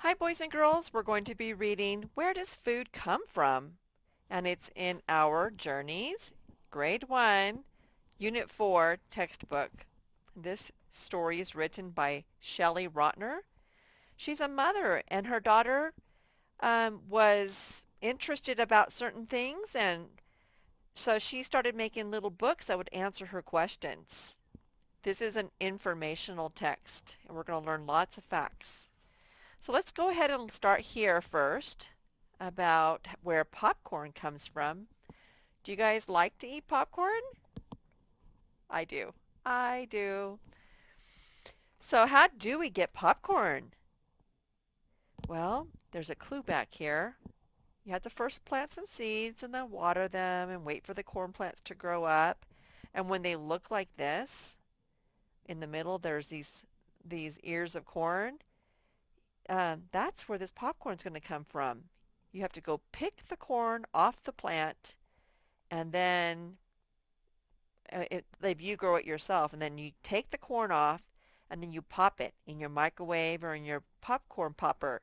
Hi, boys and girls. We're going to be reading Where Does Food Come From? And it's in our Journeys, Grade 1, Unit 4 textbook. This story is written by Shelley Rotner. She's a mother, and her daughter was interested about certain things, and so she started making little books that would answer her questions. This is an informational text, and we're going to learn lots of facts. So let's go ahead and start here first about where popcorn comes from. Do you guys like to eat popcorn? I do. I do. So how do we get popcorn? Well, there's a clue back here. You have to first plant some seeds and then water them and wait for the corn plants to grow up. And when they look like this, in the middle there's these ears of corn. That's where this popcorn's going to come from. You have to go pick the corn off the plant, and then if you grow it yourself, and then you take the corn off, and then you pop it in your microwave or in your popcorn popper.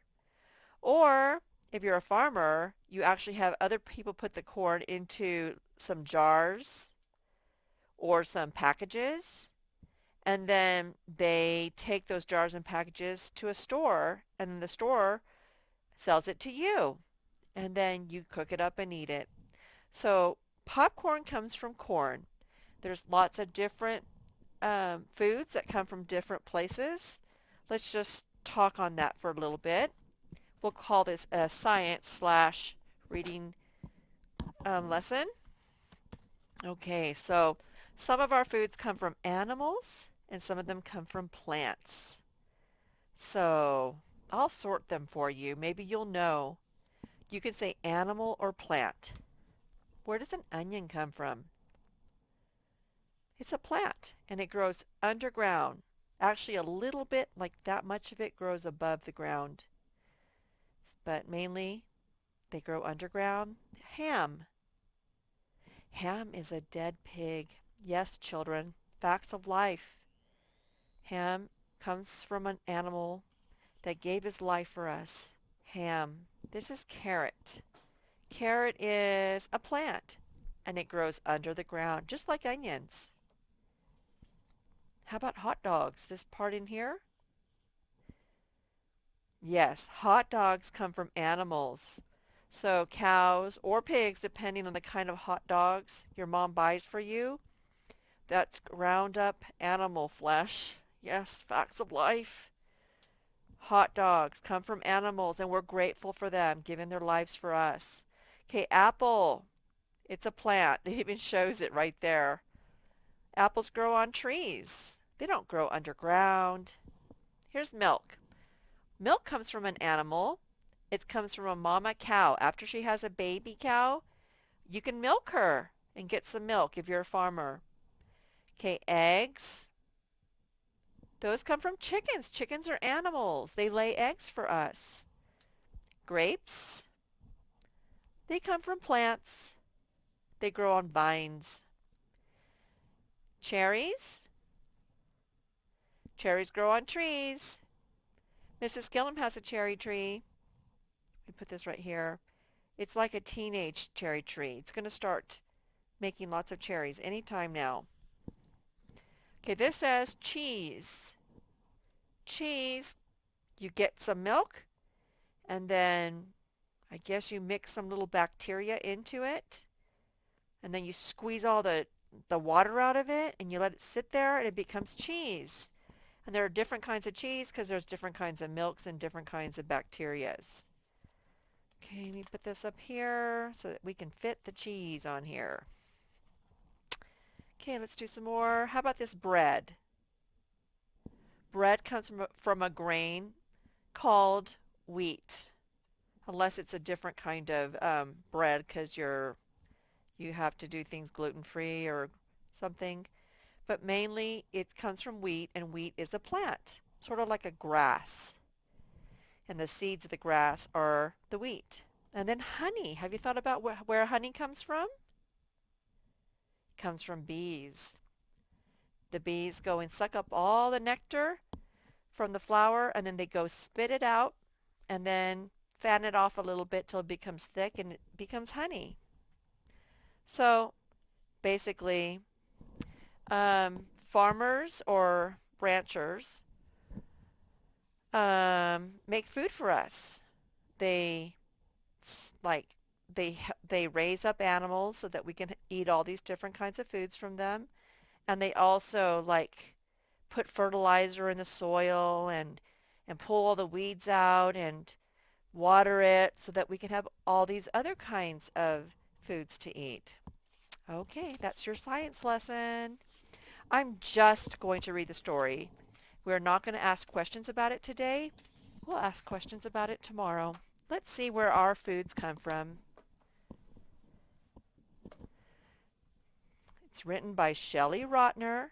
Or if you're a farmer, you actually have other people put the corn into some jars or some packages, and then they take those jars and packages to a store, and then the store sells it to you, and then you cook it up and eat it. So popcorn comes from corn. There's lots of different foods that come from different places. Let's just talk on that for a little bit. We'll call this a science slash reading lesson. Okay, so some of our foods come from animals and some of them come from plants. So I'll sort them for you. Maybe you'll know. You can say animal or plant. Where does an onion come from? It's a plant, and it grows underground. Actually, a little bit, like that much of it grows above the ground. But mainly, they grow underground. Ham. Ham is a dead pig. Yes, children, facts of life. Ham comes from an animal that gave his life for us. Ham. This is carrot. Carrot is a plant, and it grows under the ground, just like onions. How about hot dogs? This part in here? Yes, hot dogs come from animals. So cows or pigs, depending on the kind of hot dogs your mom buys for you, that's ground up animal flesh. Yes, facts of life. Hot dogs come from animals, and we're grateful for them, giving their lives for us. Okay, apple. It's a plant. It even shows it right there. Apples grow on trees. They don't grow underground. Here's milk. Milk comes from an animal. It comes from a mama cow. After she has a baby cow, you can milk her and get some milk if you're a farmer. Okay, eggs. Those come from chickens. Chickens are animals. They lay eggs for us. Grapes. They come from plants. They grow on vines. Cherries. Cherries grow on trees. Mrs. Gillum has a cherry tree. We put this right here. It's like a teenage cherry tree. It's going to start making lots of cherries anytime now. Okay, this says cheese. Cheese, you get some milk, and then I guess you mix some little bacteria into it, and then you squeeze all the water out of it, and you let it sit there, and it becomes cheese. And there are different kinds of cheese because there's different kinds of milks and different kinds of bacterias. Okay, let me put this up here so that we can fit the cheese on here. Okay, let's do some more. How about this bread? Bread comes from a grain called wheat, unless it's a different kind of bread because you have to do things gluten-free or something. But mainly it comes from wheat, and wheat is a plant, sort of like a grass. And the seeds of the grass are the wheat. And then honey. Have you thought about where honey comes from? It comes from bees. The bees go and suck up all the nectar from the flower, and then they go spit it out and then fan it off a little bit till it becomes thick and it becomes honey. So basically, farmers or ranchers make food for us. They like they raise up animals so that we can eat all these different kinds of foods from them, and they also like put fertilizer in the soil and pull all the weeds out and water it so that we can have all these other kinds of foods to eat. Okay, that's your science lesson. I'm just going to read the story. We're not going to ask questions about it today. We'll ask questions about it tomorrow. Let's see where our foods come from. It's written by Shelley Rotner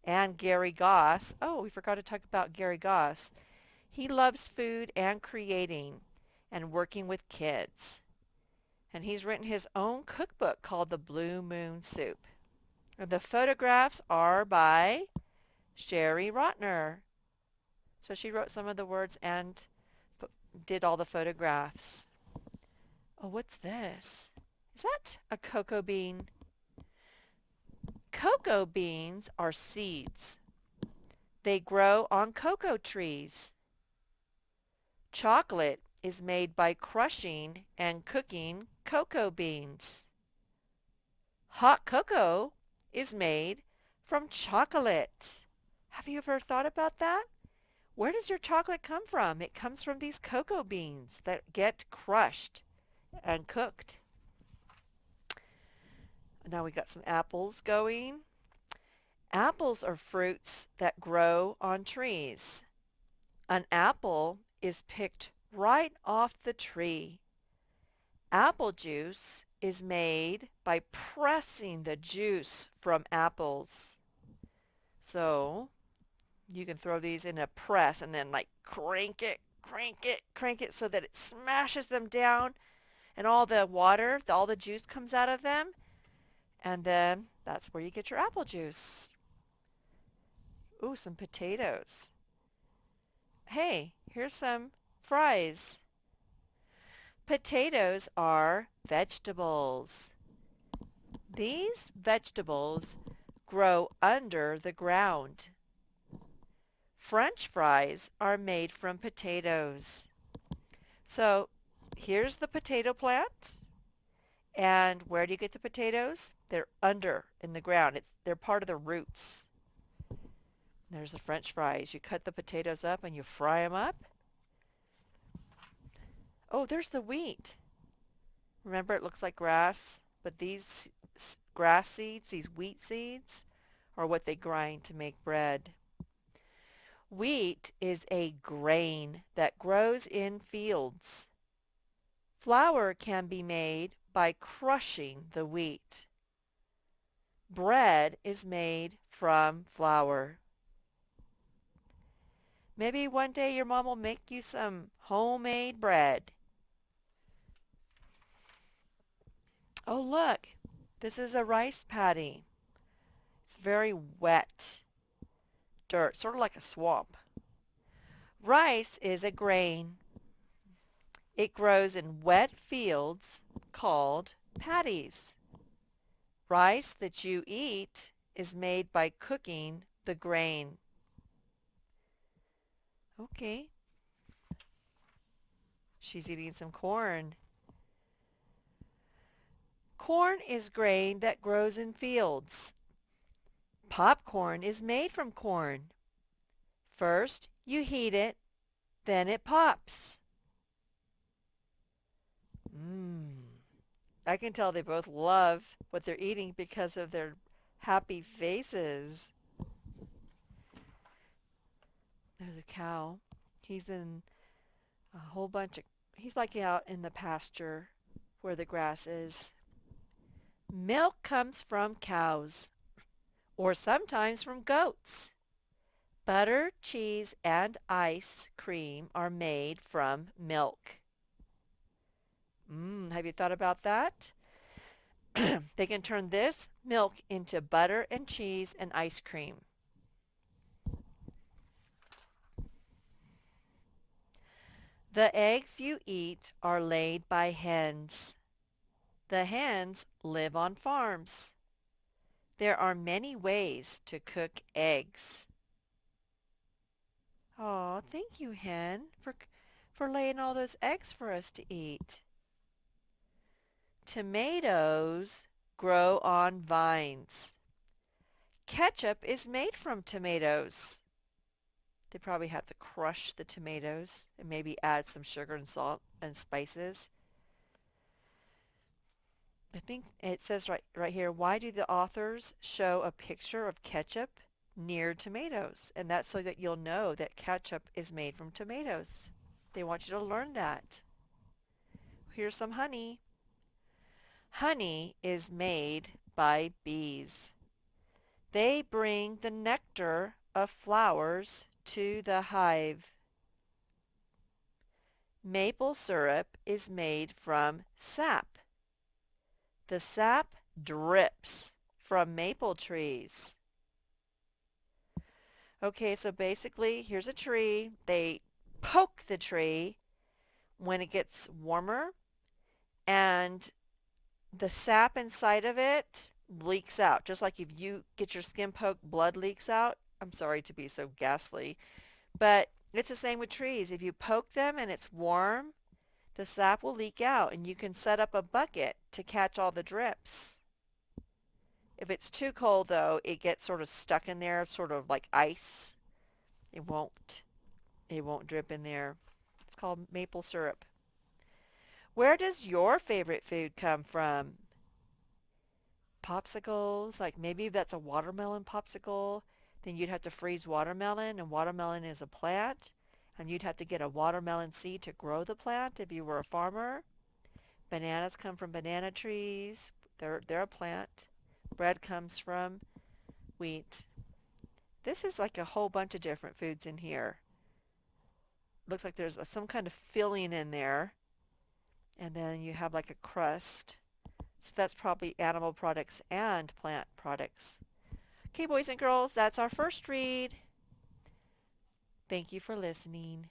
and Gary Goss. Oh, we forgot to talk about Gary Goss. He loves food and creating and working with kids. And he's written his own cookbook called The Blue Moon Soup. The photographs are by Sherry Rotner. So she wrote some of the words and did all the photographs. Oh, what's this? Is that a cocoa bean? Cocoa beans are seeds. They grow on cocoa trees. Chocolate is made by crushing and cooking cocoa beans. Hot cocoa is made from chocolate. Have you ever thought about that? Where does your chocolate come from? It comes from these cocoa beans that get crushed and cooked. Now we got some apples going. Apples are fruits that grow on trees. An apple is picked right off the tree. Apple juice is made by pressing the juice from apples. So you can throw these in a press and then like crank it so that it smashes them down and all the water, all the juice comes out of them. And then that's where you get your apple juice. Ooh, some potatoes. Hey, here's some fries. Potatoes are vegetables. These vegetables grow under the ground. French fries are made from potatoes. So here's the potato plant. And where do you get the potatoes? They're under in the ground. They're part of the roots. There's the French fries. You cut the potatoes up and you fry them up. Oh, there's the wheat. Remember, it looks like grass, but these grass seeds, these wheat seeds, are what they grind to make bread. Wheat is a grain that grows in fields. Flour can be made by crushing the wheat. Bread is made from flour. Maybe one day your mom will make you some homemade bread. Oh, look, this is a rice paddy. It's very wet dirt, sort of like a swamp. Rice is a grain. It grows in wet fields called paddies. Rice that you eat is made by cooking the grain. Okay. She's eating some corn. Corn is grain that grows in fields. Popcorn is made from corn. First, you heat it, then it pops. I can tell they both love what they're eating because of their happy faces. There's a cow. He's in a whole bunch of, he's like out in the pasture where the grass is. Milk comes from cows, or sometimes from goats. Butter, cheese, and ice cream are made from milk. Have you thought about that? They can turn this milk into butter and cheese and ice cream. The eggs you eat are laid by hens. The hens live on farms. There are many ways to cook eggs. Oh, thank you, hen, for laying all those eggs for us to eat. Tomatoes grow on vines. Ketchup is made from tomatoes. They probably have to crush the tomatoes and maybe add some sugar and salt and spices. I think it says right here, why do the authors show a picture of ketchup near tomatoes? And that's so that you'll know that ketchup is made from tomatoes. They want you to learn that. Here's some honey. Honey is made by bees. They bring the nectar of flowers to the hive. Maple syrup is made from sap. The sap drips from maple trees. Okay, so basically, here's a tree. They poke the tree when it gets warmer, and the sap inside of it leaks out. Just like if you get your skin poked, blood leaks out. I'm sorry to be so ghastly, but it's the same with trees. If you poke them and it's warm, the sap will leak out, and you can set up a bucket to catch all the drips. If it's too cold, though, it gets sort of stuck in there, sort of like ice. It won't. It won't drip in there. It's called maple syrup. Where does your favorite food come from? Popsicles, like maybe if that's a watermelon popsicle, then you'd have to freeze watermelon, and watermelon is a plant, and you'd have to get a watermelon seed to grow the plant if you were a farmer. Bananas come from banana trees. They're a plant. Bread comes from wheat. This is like a whole bunch of different foods in here. Looks like there's some kind of filling in there, and then you have like a crust. So that's probably animal products and plant products. Okay, boys and girls, that's our first read. Thank you for listening.